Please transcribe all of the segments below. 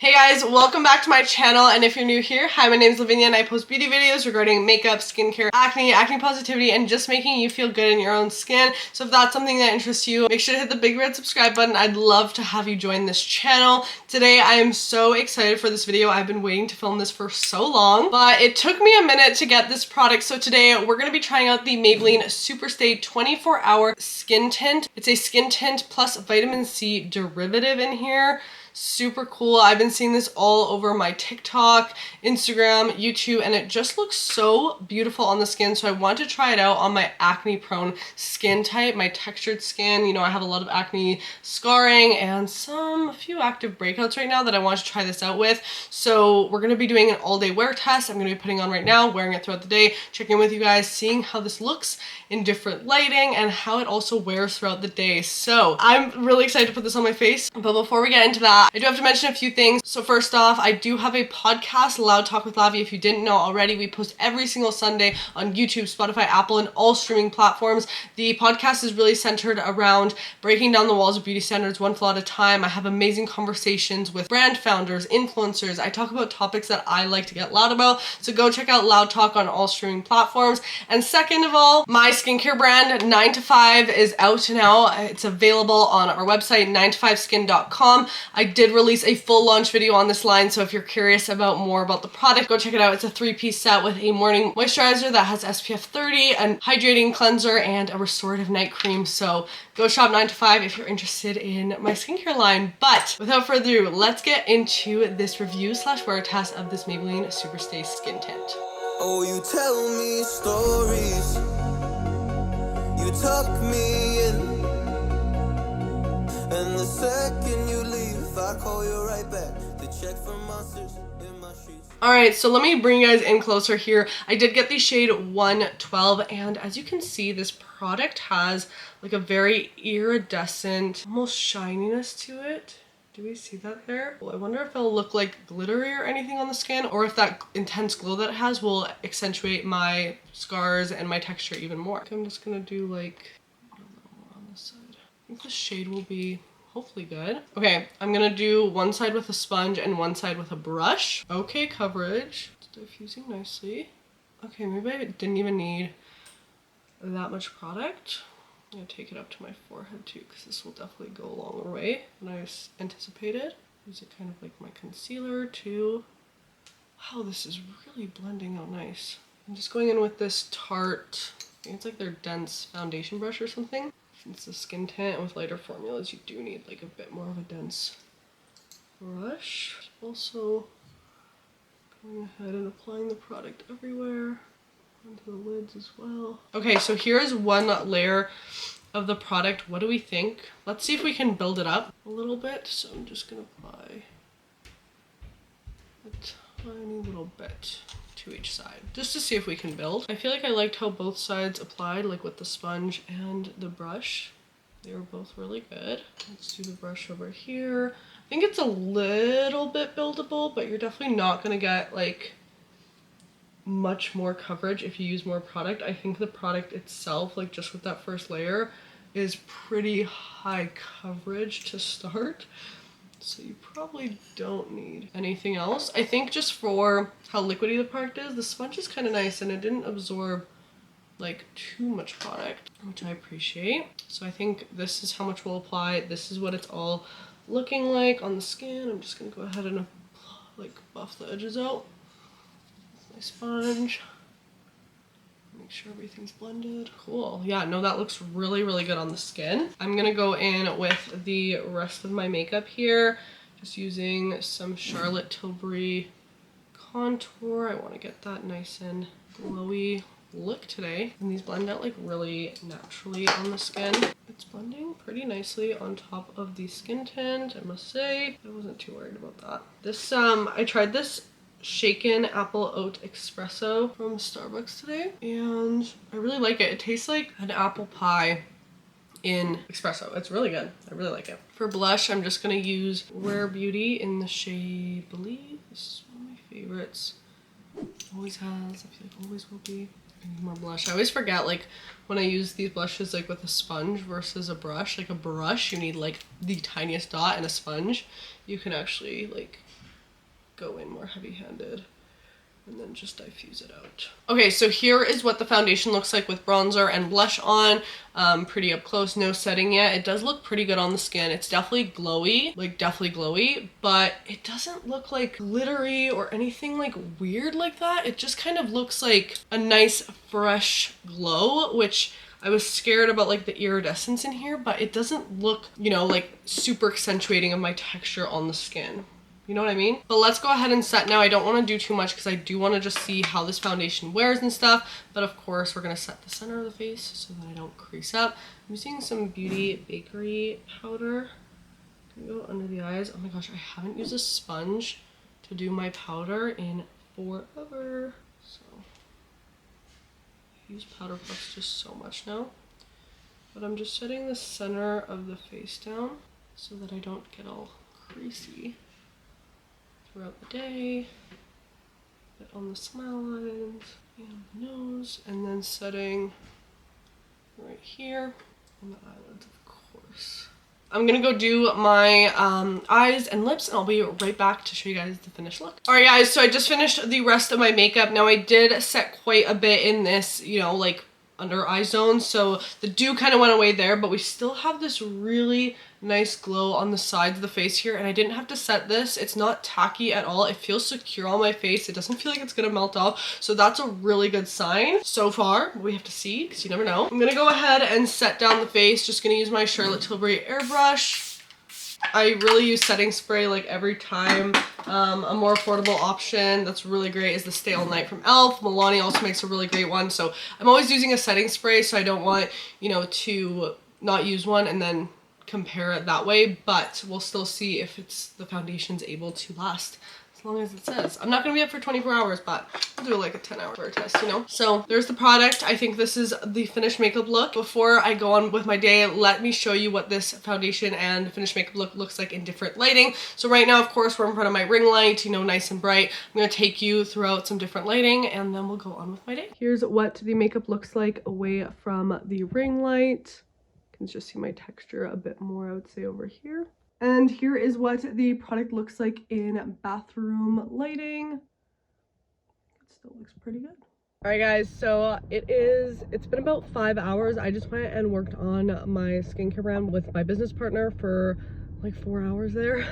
Hey guys, welcome back to my channel, and if you're new here, hi, my name is Lavinia and I post beauty videos regarding makeup, skincare, acne positivity, and just making you feel good in your own skin. So if that's something that interests you, make sure to hit the big red subscribe button. I'd love to have you join this channel. Today I am so excited for this video. I've been waiting to film this for so long, but it took me a minute to get this product. So today we're going to be trying out the Maybelline Superstay 24-Hour Skin Tint. It's a skin tint plus vitamin C derivative in here. Super cool. I've been seeing this all over my TikTok, Instagram, YouTube, and it just looks so beautiful on the skin. So I want to try it out on my acne prone skin type, my textured skin. You know, I have a lot of acne scarring and a few active breakouts right now that I want to try this out with. So we're going to be doing an all-day wear test. I'm going to be putting on right now, wearing it throughout the day, checking with you guys, seeing how this looks in different lighting and how it also wears throughout the day. So I'm really excited to put this on my face. But before we get into that, I do have to mention a few things. So first off, I do have a podcast, Loud Talk with Lavi. If you didn't know already, we post every single Sunday on YouTube, Spotify, Apple, and all streaming platforms. The podcast is really centered around breaking down the walls of beauty standards one flaw at a time. I have amazing conversations with brand founders, influencers. I talk about topics that I like to get loud about. So go check out Loud Talk on all streaming platforms. And second of all, my skincare brand 9 to 5 is out now. It's available on our website, 9to5skin.com. I did release a full launch video on this line, so if you're curious about more about the product, go check it out. It's a 3-piece set with a morning moisturizer that has SPF 30, a hydrating cleanser, and a restorative night cream. So go shop 9 to 5 if you're interested in my skincare line. But without further ado, let's get into this review / wear test of this Maybelline Superstay Skin Tint. Oh, you tell me stories, you tuck me in, and the second you leave, I call you right back to check for monsters in my streets. Alright, so let me bring you guys in closer here. I did get the shade 112, and as you can see, this product has like a very iridescent, almost shininess to it. Do we see that there? Well, I wonder if it'll look like glittery or anything on the skin, or if that intense glow that it has will accentuate my scars and my texture even more. So I'm just gonna do like a little more on this side. I think the shade will be hopefully good. Okay, I'm gonna do one side with a sponge and one side with a brush. Okay, coverage. It's diffusing nicely. Okay, maybe I didn't even need that much product. I'm gonna take it up to my forehead too, because this will definitely go a longer way than I anticipated. Use it kind of like my concealer too. Wow, this is really blending out nice. I'm just going in with this Tarte, I think it's like their dense foundation brush or something. Since the skin tint and with lighter formulas, you do need like a bit more of a dense brush. Also going ahead and applying the product everywhere. Onto the lids as well. Okay, so here's one layer of the product. What do we think? Let's see if we can build it up a little bit. So I'm just gonna apply a tiny little bit to each side, just to see if we can build. I feel like I liked how both sides applied, like with the sponge and the brush. They were both really good. Let's do the brush over here. I think it's a little bit buildable, but you're definitely not gonna get like much more coverage if you use more product. I think the product itself, like just with that first layer, is pretty high coverage to start. So you probably don't need anything else. I think just for how liquidy the product is, the sponge is kind of nice and it didn't absorb like too much product, which I appreciate. So I think this is how much we'll apply. This is what it's all looking like on the skin. I'm just gonna go ahead and like buff the edges out. My sponge. Make sure everything's blended. Cool. Yeah, no, that looks really, really good on the skin. I'm gonna go in with the rest of my makeup here. Just using some Charlotte Tilbury contour. I want to get that nice and glowy look today. And these blend out like really naturally on the skin. It's blending pretty nicely on top of the skin tint, I must say. I wasn't too worried about that. This, I tried this shaken apple oat espresso from Starbucks today, and I really like it. It tastes like an apple pie in espresso. It's really good. I really like it. For blush, I'm just gonna use Rare Beauty in the shade Believe. This is one of my favorites. Always has, I feel like always will be. I need more blush. I always forget, like, when I use these blushes, like, with a sponge versus a brush. Like, a brush, you need, like, the tiniest dot, and a sponge, you can actually, like, go in more heavy-handed and then just diffuse it out. Okay, so here is what the foundation looks like with bronzer and blush on. Pretty up close, no setting yet. It does look pretty good on the skin. It's definitely glowy, like definitely glowy, but it doesn't look like glittery or anything like weird like that. It just kind of looks like a nice fresh glow, which I was scared about like the iridescence in here, but it doesn't look, you know, like super accentuating of my texture on the skin. You know what I mean? But let's go ahead and set now. I don't want to do too much because I do want to just see how this foundation wears and stuff. But of course, we're going to set the center of the face so that I don't crease up. I'm using some Beauty Bakery powder. Go under the eyes. Oh my gosh, I haven't used a sponge to do my powder in forever. So I use powder puffs just so much now. But I'm just setting the center of the face down so that I don't get all creasy throughout the day, bit on the smile lines and the nose, and then setting right here on the eyelids, of course. I'm gonna go do my eyes and lips, and I'll be right back to show you guys the finished look. Alright guys, so I just finished the rest of my makeup. Now I did set quite a bit in this, you know, like under eye zone, so the dew kind of went away there, but we still have this really nice glow on the sides of the face here, and I didn't have to set this. It's not tacky at all. It feels secure on my face. It doesn't feel like it's gonna melt off, so that's a really good sign so far. We have to see because you never know. I'm gonna go ahead and set down the face. Just gonna use my Charlotte Tilbury airbrush. I really use setting spray like every time. A more affordable option that's really great is the Stay All Night from e.l.f. Milani also makes a really great one. So I'm always using a setting spray, so I don't want, you know, to not use one and then compare it that way, but we'll still see if the foundation's able to last as long as it says. I'm not gonna be up for 24 hours, but I'll do like a 10-hour wear test, you know? So there's the product. I think this is the finished makeup look. Before I go on with my day, let me show you what this foundation and finished makeup look looks like in different lighting. So right now, of course, we're in front of my ring light, you know, nice and bright. I'm gonna take you throughout some different lighting and then we'll go on with my day. Here's what the makeup looks like away from the ring light. You can just see my texture a bit more, I would say, over here. And here is what the product looks like in bathroom lighting. It still looks pretty good. All right guys, so it's been about 5 hours. I just went and worked on my skincare brand with my business partner for like 4 hours there.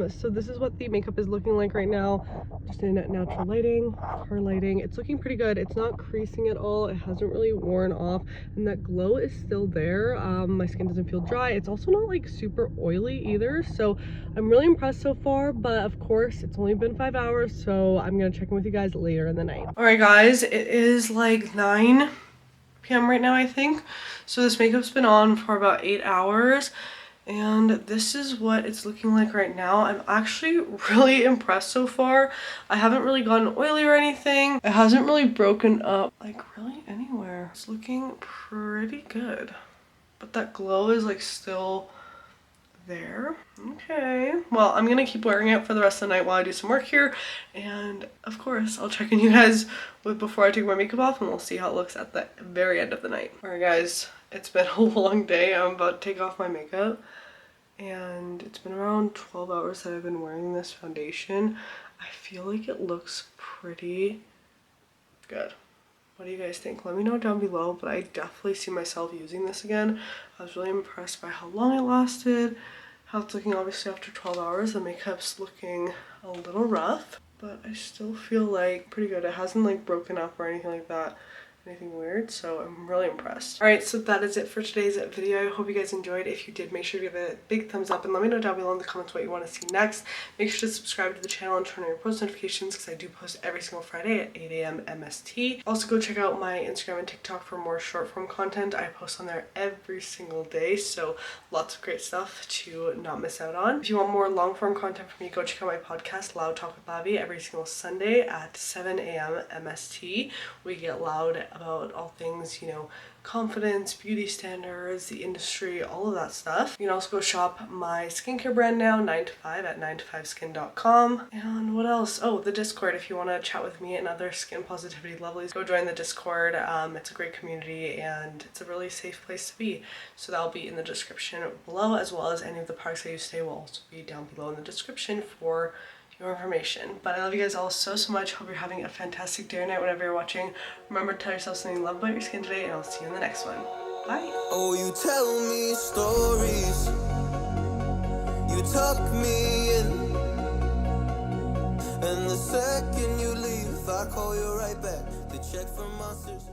So this is what the makeup is looking like right now, just in natural lighting, car lighting. It's looking pretty good. It's not creasing at all. It hasn't really worn off, and that glow is still there. My skin doesn't feel dry. It's also not like super oily either, so I'm really impressed so far. But of course, it's only been 5 hours, so I'm gonna check in with you guys later in the night. All right guys, it is like 9 p.m. right now, I think. So this makeup's been on for about 8 hours. And this is what it's looking like right now. I'm actually really impressed so far. I haven't really gotten oily or anything. It hasn't really broken up like really anywhere. It's looking pretty good. But that glow is like still there. Okay, well, I'm gonna keep wearing it for the rest of the night while I do some work here. And of course, I'll check in you guys before I take my makeup off, and we'll see how it looks at the very end of the night. All right guys, it's been a long day. I'm about to take off my makeup, and it's been around 12 hours that I've been wearing this foundation. I feel like it looks pretty good. What do you guys think? Let me know down below, but I definitely see myself using this again. I was really impressed by how long it lasted, how it's looking obviously after 12 hours. The makeup's looking a little rough, but I still feel like pretty good. It hasn't like broken up or anything like that. Anything weird, so I'm really impressed. All right, so that is it for today's video. I hope you guys enjoyed. If you did, make sure to give it a big thumbs up and let me know down below in the comments what you want to see next. Make sure to subscribe to the channel and turn on your post notifications because I do post every single Friday at 8 a.m. MST. Also go check out my Instagram and TikTok for more short form content. I post on there every single day, so lots of great stuff to not miss out on. If you want more long form content from me, go check out my podcast Loud Talk with Lavi every single Sunday at 7 a.m. MST. We get loud about all things, you know, confidence, beauty standards, the industry, all of that stuff. You can also go shop my skincare brand now, 9 to 5 at 9to5skin.com. And what else? Oh, the Discord. If you want to chat with me and other skin positivity lovelies, go join the Discord. It's a great community and it's a really safe place to be. So that'll be in the description below, as well as any of the products I use today will also be down below in the description for your information. But I love you guys all so much. Hope you're having a fantastic day or night whenever you're watching. Remember to tell yourself something you love about your skin today, and I'll see you in the next one. Bye. Oh, you tell me stories, you tuck me in, and the second you leave, I call you right back to check for monsters.